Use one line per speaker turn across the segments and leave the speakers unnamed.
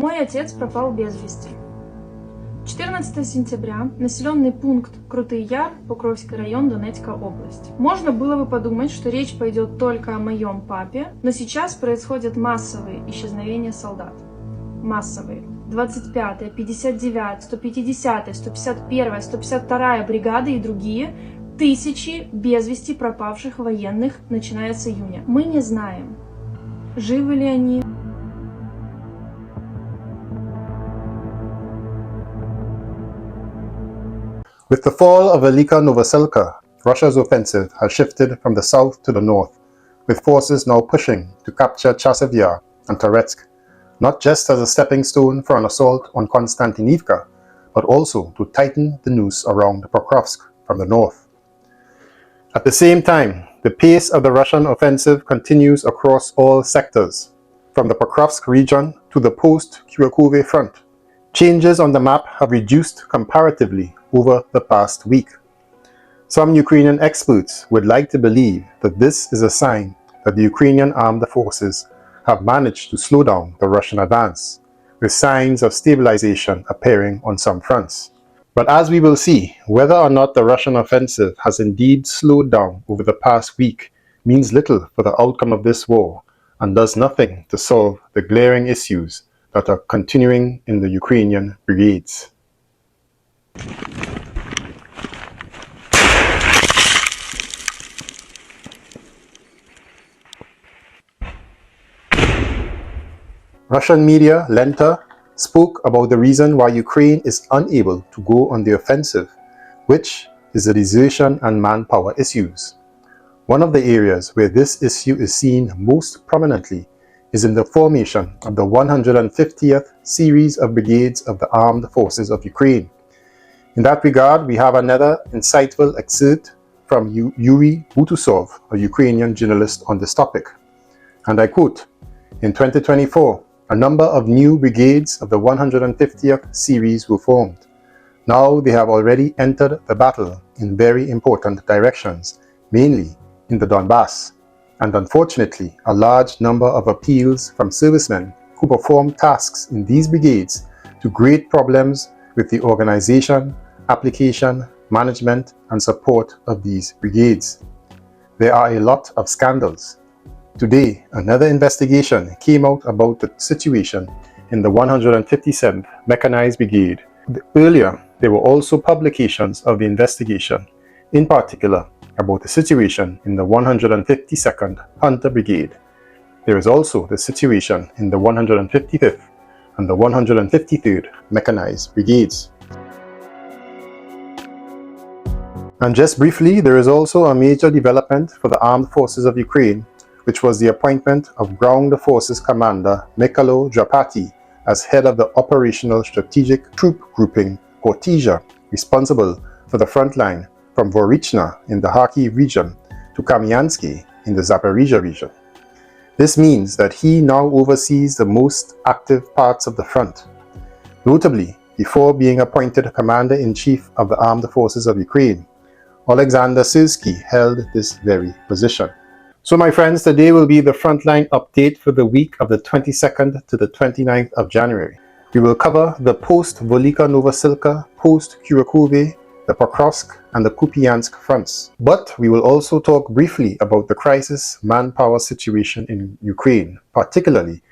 Мой отец пропал без вести. 14 сентября, населенный пункт Крутый Яр, Покровский район, Донецкая область. Можно было бы подумать, что речь пойдет только о моем папе, но сейчас происходят массовые исчезновения солдат. Массовые. 25-я, 59-я, 150-я, 151-я, 152-я бригады и другие тысячи без вести пропавших военных, начиная с июня. Мы не знаем, живы ли они.
With the fall of Velyka Novosilka, Russia's offensive has shifted from the south to the north, with forces now pushing to capture Chasiv Yar and Toretsk, not just as a stepping stone for an assault on Konstantinivka, but also to tighten the noose around Pokrovsk from the north. At the same time, the pace of the Russian offensive continues across all sectors, from the Pokrovsk region to the post-Kurakhove front. Changes on the map have reduced comparatively over the past week. Some Ukrainian experts would like to believe that this is a sign that the Ukrainian armed forces have managed to slow down the Russian advance, with signs of stabilization appearing on some fronts. But as we will see, whether or not the Russian offensive has indeed slowed down over the past week means little for the outcome of this war and does nothing to solve the glaring issues that are continuing in the Ukrainian brigades. Russian media, Lenta, spoke about the reason why Ukraine is unable to go on the offensive, which is the desertion and manpower issues. One of the areas where this issue is seen most prominently is in the formation of the 150th series of brigades of the Armed Forces of Ukraine. In that regard, we have another insightful excerpt from Yuri Butusov, a Ukrainian journalist on this topic. And I quote, "In 2024, a number of new brigades of the 150th series were formed. Now they have already entered the battle in very important directions, mainly in the Donbass. And unfortunately, a large number of appeals from servicemen who perform tasks in these brigades to great problems with the organization, application, management, and support of these brigades. There are a lot of scandals. Today, another investigation came out about the situation in the 157th Mechanized Brigade. Earlier, there were also publications of the investigation, in particular about the situation in the 152nd Hunter Brigade. There is also the situation in the 155th and the 153rd Mechanized Brigades. And just briefly, there is also a major development for the Armed Forces of Ukraine, which was the appointment of Ground Forces Commander Mikhailo Drapati as head of the Operational Strategic Troop Grouping, or TISA, responsible for the front line from Vorichna in the Kharkiv region to Kupyansk in the Zaporizhia region. This means that he now oversees the most active parts of the front. Notably, before being appointed Commander-in-Chief of the Armed Forces of Ukraine, Alexander Syrsky held this very position. So my friends, today will be the frontline update for the week of the 22nd to the 29th of January. We will cover the post-Velyka Novosilka, post-Kurakhove, the Pokrovsk and the Kupyansk fronts. But we will also talk briefly about the crisis manpower situation in Ukraine, particularly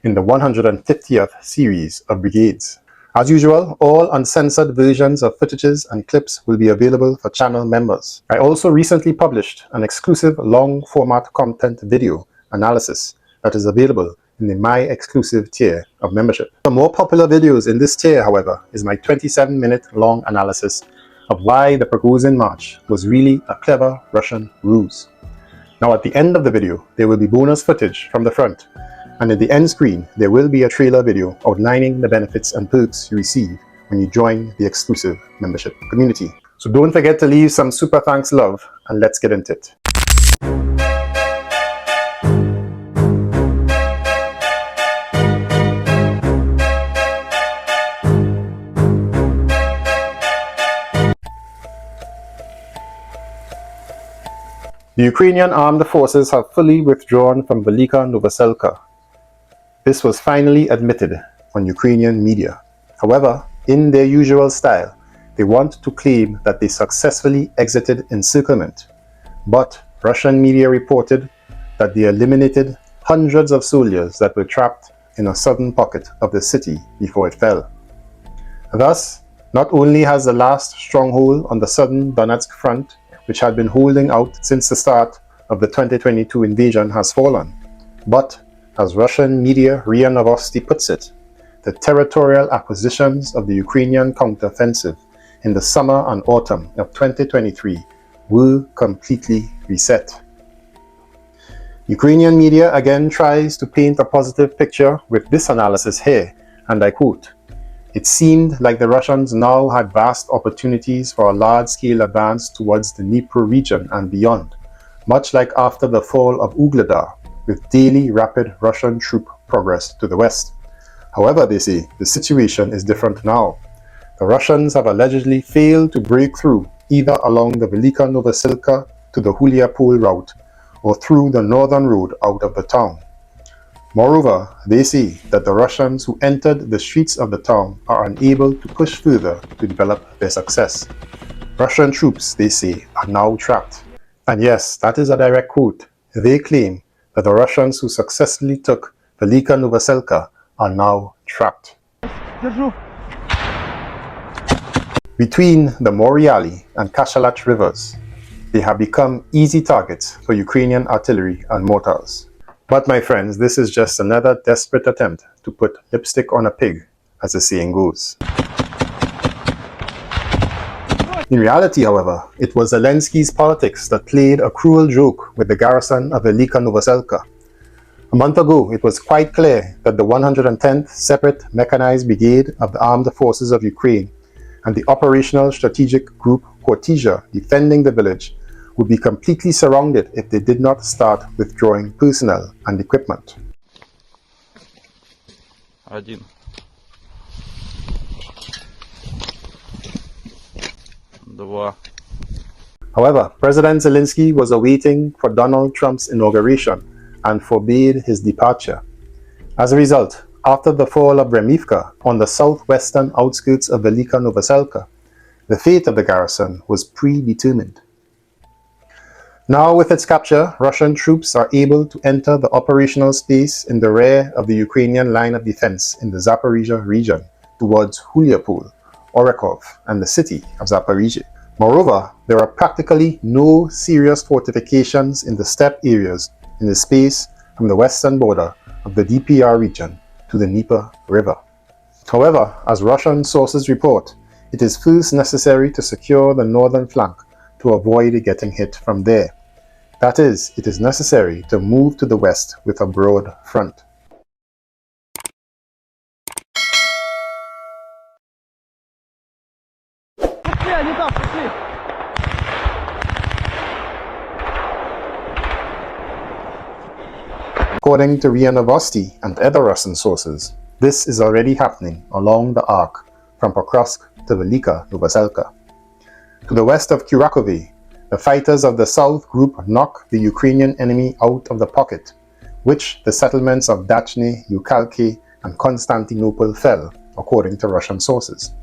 in the 150th series of brigades. As usual, all uncensored versions of footages and clips will be available for channel members. I also recently published an exclusive long-format content video analysis that is available in the My Exclusive tier of membership. The more popular videos in this tier, however, is my 27-minute long analysis of why the Prigozhin March was really a clever Russian ruse. Now at the end of the video, there will be bonus footage from the front, and in the end screen, there will be a trailer video outlining the benefits and perks you receive when you join the exclusive membership community. So don't forget to leave some super thanks love, and let's get into it. The Ukrainian armed forces have fully withdrawn from Velyka Novosilka. This was finally admitted on Ukrainian media. However, in their usual style, they want to claim that they successfully exited encirclement. But Russian media reported that they eliminated hundreds of soldiers that were trapped in a southern pocket of the city before it fell. Thus, not only has the last stronghold on the southern Donetsk front, which had been holding out since the start of the 2022 invasion, has fallen, but, as Russian media RIA Novosti puts it, the territorial acquisitions of the Ukrainian counteroffensive in the summer and autumn of 2023 were completely reset. Ukrainian media again tries to paint a positive picture with this analysis here, and I quote, "It seemed like the Russians now had vast opportunities for a large-scale advance towards the Dnipro region and beyond, much like after the fall of Ugledar, with daily rapid Russian troop progress to the west. However, they say, the situation is different now. The Russians have allegedly failed to break through either along the Velyka Novosilka to the Huliapol route or through the northern road out of the town. Moreover, they say that the Russians who entered the streets of the town are unable to push further to develop their success. Russian troops, they say, are now trapped." And yes, that is a direct quote. They claim that the Russians who successfully took Velyka Novosilka are now trapped. Between the Moriali and Kashalat rivers, they have become easy targets for Ukrainian artillery and mortars. But my friends, this is just another desperate attempt to put lipstick on a pig, as the saying goes. In reality, however, it was Zelensky's politics that played a cruel joke with the garrison of Velyka Novosilka. A month ago, it was quite clear that the 110th Separate Mechanized Brigade of the Armed Forces of Ukraine and the Operational Strategic Group Kortizha defending the village would be completely surrounded if they did not start withdrawing personnel and equipment.
Один. Два.
However, President Zelensky was awaiting for Donald Trump's inauguration and forbade his departure. As a result, after the fall of Remivka on the southwestern outskirts of Velyka Novosilka, the fate of the garrison was predetermined. Now with its capture, Russian troops are able to enter the operational space in the rear of the Ukrainian line of defense in the Zaporizhia region towards Huliapol, Kurakhove, and the city of Zaporizhia. Moreover, there are practically no serious fortifications in the steppe areas in the space from the western border of the DPR region to the Dnieper River. However, as Russian sources report, it is first necessary to secure the northern flank to avoid getting hit from there. That is, it is necessary to move to the west with a broad front. According to RIA Novosti and other Russian sources, this is already happening along the arc from Pokrovsk to Velyka Novosilka. To the west of Kurakhove, the fighters of the South Group knock the Ukrainian enemy out of the pocket, which the settlements of Dachny, Ukalki, and Constantinople fell, according to Russian sources.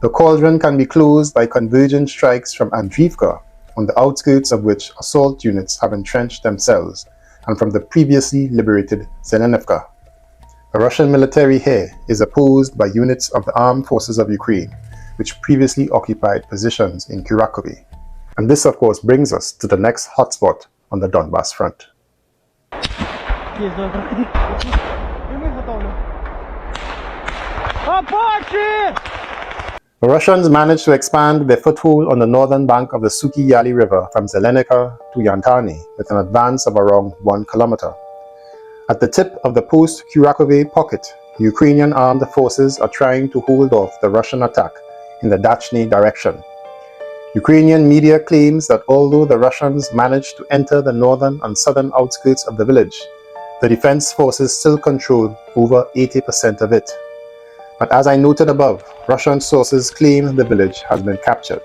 The cauldron can be closed by convergent strikes from Andriivka, on the outskirts of which assault units have entrenched themselves, and from the previously liberated Zelenivka. The Russian military here is opposed by units of the armed forces of Ukraine, which previously occupied positions in Kurakhove. And this, of course, brings us to the next hotspot on the Donbas front. The Russians managed to expand their foothold on the northern bank of the Suki Yali River from Zelenica to Yantani with an advance of around 1 kilometer. At the tip of the post-Kurakhove pocket, Ukrainian armed forces are trying to hold off the Russian attack in the Dachny direction. Ukrainian media claims that although the Russians managed to enter the northern and southern outskirts of the village, the defense forces still control over 80% of it. But as I noted above, Russian sources claim the village has been captured.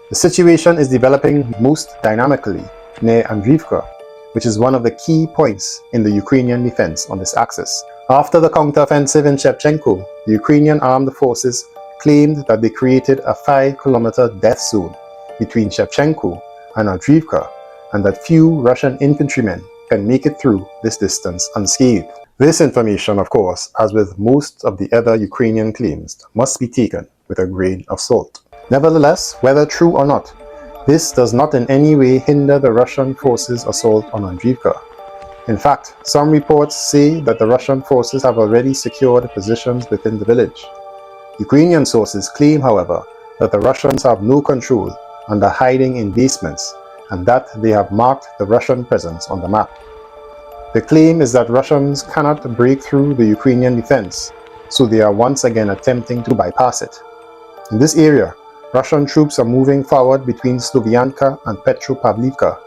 The situation is developing most dynamically near Andriivka, which is one of the key points in the Ukrainian defense on this axis, After the counteroffensive in Shevchenko, the Ukrainian armed forces claimed that they created a 5-kilometer death zone between Shevchenko and Avdiivka, and that few Russian infantrymen can make it through this distance unscathed. This information, of course, as with most of the other Ukrainian claims, must be taken with a grain of salt. Nevertheless, whether true or not, this does not in any way hinder the Russian forces' assault on Avdiivka. In fact, some reports say that the Russian forces have already secured positions within the village. Ukrainian sources claim, however, that the Russians have no control and are hiding in basements, and that they have marked the Russian presence on the map. The claim is that Russians cannot break through the Ukrainian defense, so they are once again attempting to bypass it. In this area, Russian troops are moving forward between Slovyanka and Petropavlivka.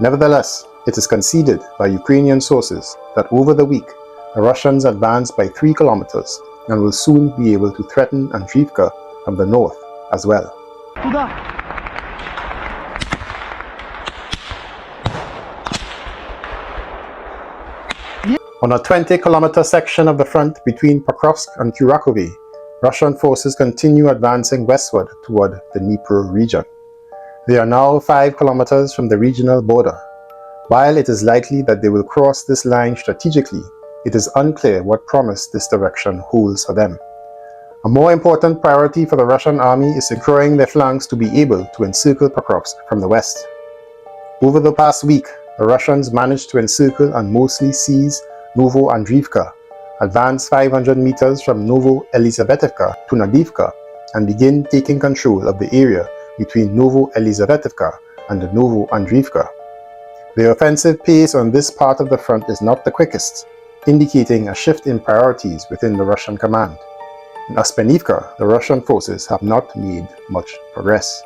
Nevertheless, it is conceded by Ukrainian sources that over the week, the Russians advanced by 3 kilometers and will soon be able to threaten Avdiivka from the north as well. On a 20-kilometer section of the front between Pokrovsk and Kurakhove, Russian forces continue advancing westward toward the Dnipro region. They are now 5 kilometers from the regional border. While it is likely that they will cross this line strategically, it is unclear what promise this direction holds for them. A more important priority for the Russian army is securing their flanks to be able to encircle Pokrovsk from the west. Over the past week, the Russians managed to encircle and mostly seize Novosilka, advance 500 meters from Novosilka to Nadivka, and begin taking control of the area between Novosilka and Novosilka. The offensive pace on this part of the front is not the quickest, indicating a shift in priorities within the Russian command. In Uspenivka, the Russian forces have not made much progress.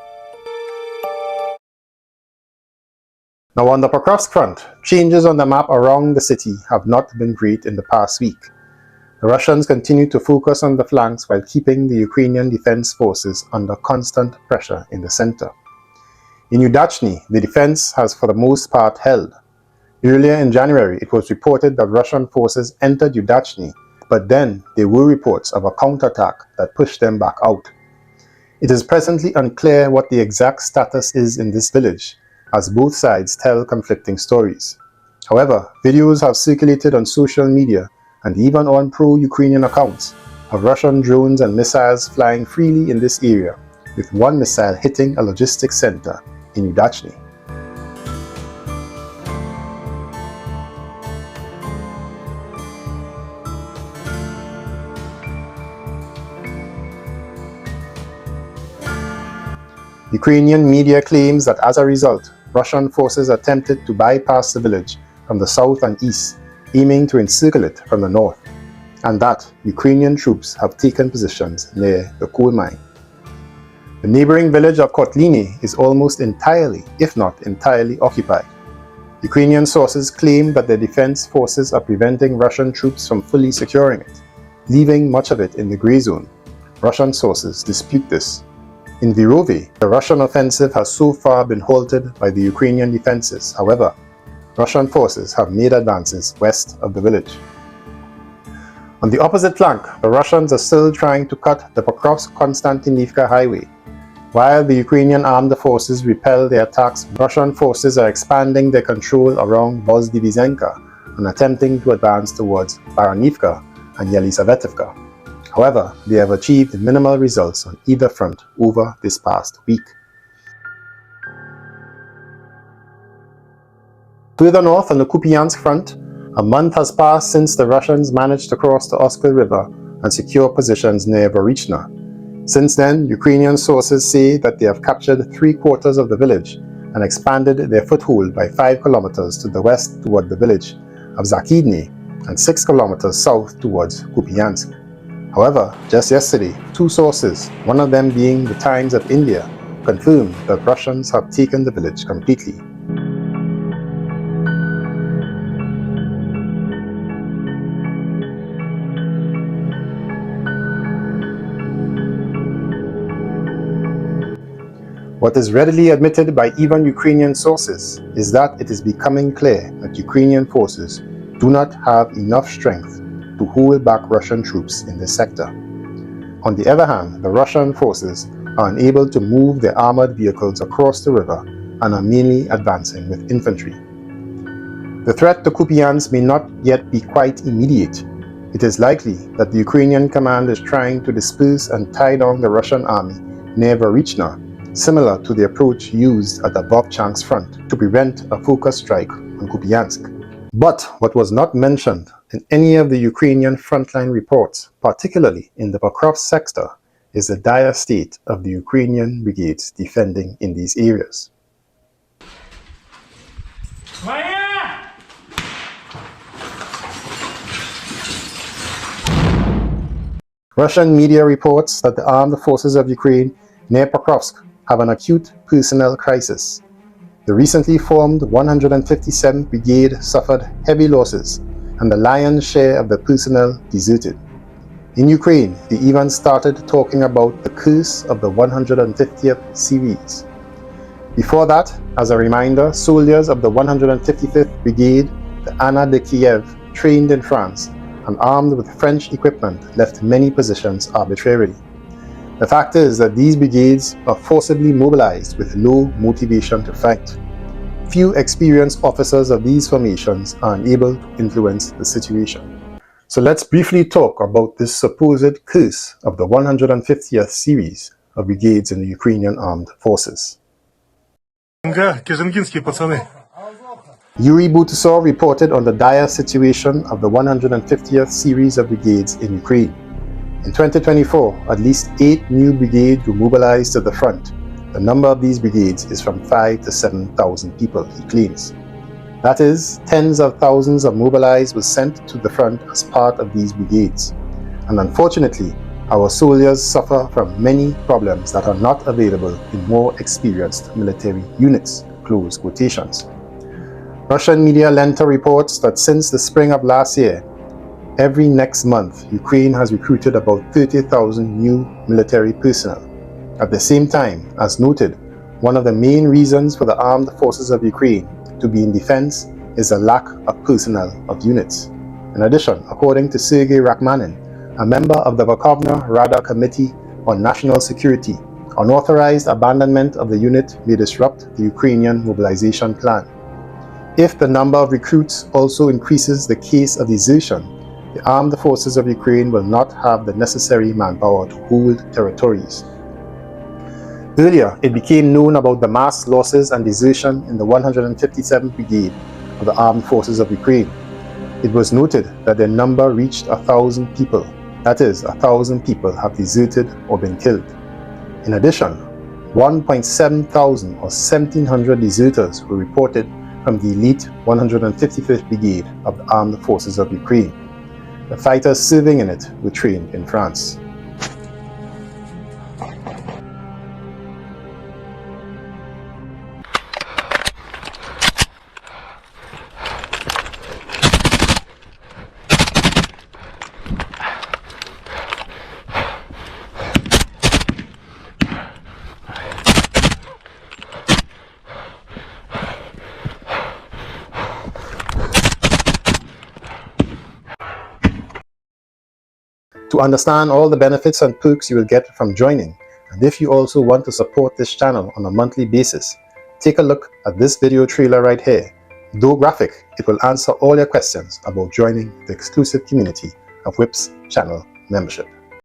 Now on the Pokrovsk front, changes on the map around the city have not been great in the past week. The Russians continue to focus on the flanks while keeping the Ukrainian defense forces under constant pressure in the center. In Udachny, the defense has for the most part held. Earlier in January, it was reported that Russian forces entered Udachny, but then there were reports of a counterattack that pushed them back out. It is presently unclear what the exact status is in this village, as both sides tell conflicting stories. However, videos have circulated on social media and even on pro-Ukrainian accounts of Russian drones and missiles flying freely in this area, with one missile hitting a logistics center in Udachny. Ukrainian media claims that as a result, Russian forces attempted to bypass the village from the south and east, aiming to encircle it from the north, and that Ukrainian troops have taken positions near the coal mine. The neighboring village of Kotliny is almost entirely, if not entirely, occupied. Ukrainian sources claim that the defense forces are preventing Russian troops from fully securing it, leaving much of it in the gray zone. Russian sources dispute this. In Vyrovy, the Russian offensive has so far been halted by the Ukrainian defenses. However, Russian forces have made advances west of the village. On the opposite flank, the Russians are still trying to cut the Pokrovsk-Konstantinivka highway. While the Ukrainian armed forces repel the attacks, Russian forces are expanding their control around Vozdivizhenka and attempting to advance towards Baranivka and Yelisavetivka. However, they have achieved minimal results on either front over this past week. Further north on the Kupyansk front, a month has passed since the Russians managed to cross the Oskil River and secure positions near Vorochna. Since then, Ukrainian sources say that they have captured 3/4 of the village and expanded their foothold by 5 kilometers to the west toward the village of Zakidny and 6 kilometers south towards Kupyansk. However, just yesterday, 2 sources, one of them being the Times of India, confirmed that Russians have taken the village completely. What is readily admitted by even Ukrainian sources is that it is becoming clear that Ukrainian forces do not have enough strength to hold back Russian troops in this sector. On the other hand, the Russian forces are unable to move their armored vehicles across the river and are mainly advancing with infantry. The threat to Kupyansk may not yet be quite immediate. It is likely that the Ukrainian command is trying to disperse and tie down the Russian army near Velyka, similar to the approach used at the Vovchansk front to prevent a focused strike on Kupyansk. But what was not mentioned in any of the Ukrainian frontline reports, particularly in the Pokrovsk sector, is the dire state of the Ukrainian brigades defending in these areas. Russian media reports that the armed forces of Ukraine near Pokrovsk have an acute personnel crisis. The recently formed 157th Brigade suffered heavy losses, and the lion's share of the personnel deserted. In Ukraine, they even started talking about the curse of the 150th series. Before that, as a reminder, soldiers of the 155th Brigade, the Anna de Kiev, trained in France and armed with French equipment, left many positions arbitrarily. The fact is that these brigades are forcibly mobilized with low motivation to fight. Few experienced officers of these formations are unable to influence the situation. So let's briefly talk about this supposed curse of the 150th series of brigades in the Ukrainian armed forces. Yuri Butusov reported on the dire situation of the 150th series of brigades in Ukraine. In 2024, at least 8 new brigades were mobilized to the front. The number of these brigades is from 5,000 to 7,000 people, he claims. That is, tens of thousands of mobilized were sent to the front as part of these brigades. And unfortunately, our soldiers suffer from many problems that are not available in more experienced military units. Close quotations. Russian media Lenta reports that since the spring of last year, every next month, Ukraine has recruited about 30,000 new military personnel. At the same time, as noted, one of the main reasons for the armed forces of Ukraine to be in defense is a lack of personnel of units. In addition, according to Sergei Rachmanin, a member of the Verkhovna Rada Committee on National Security, unauthorized abandonment of the unit may disrupt the Ukrainian mobilization plan. If the number of recruits also increases the case of desertion, the armed forces of Ukraine will not have the necessary manpower to hold territories. Earlier, it became known about the mass losses and desertion in the 157th Brigade of the Armed Forces of Ukraine. It was noted that their number reached 1,000 people. That is, 1,000 people have deserted or been killed. In addition, 1,700 or 1,700 deserters were reported from the elite 155th Brigade of the Armed Forces of Ukraine. The fighters serving in it were trained in France. To understand all the benefits and perks you will get from joining, and if you also want to support this channel on a monthly basis, take a look at this video trailer right here. Though graphic, it will answer all your questions about joining the exclusive community of WIP's channel membership.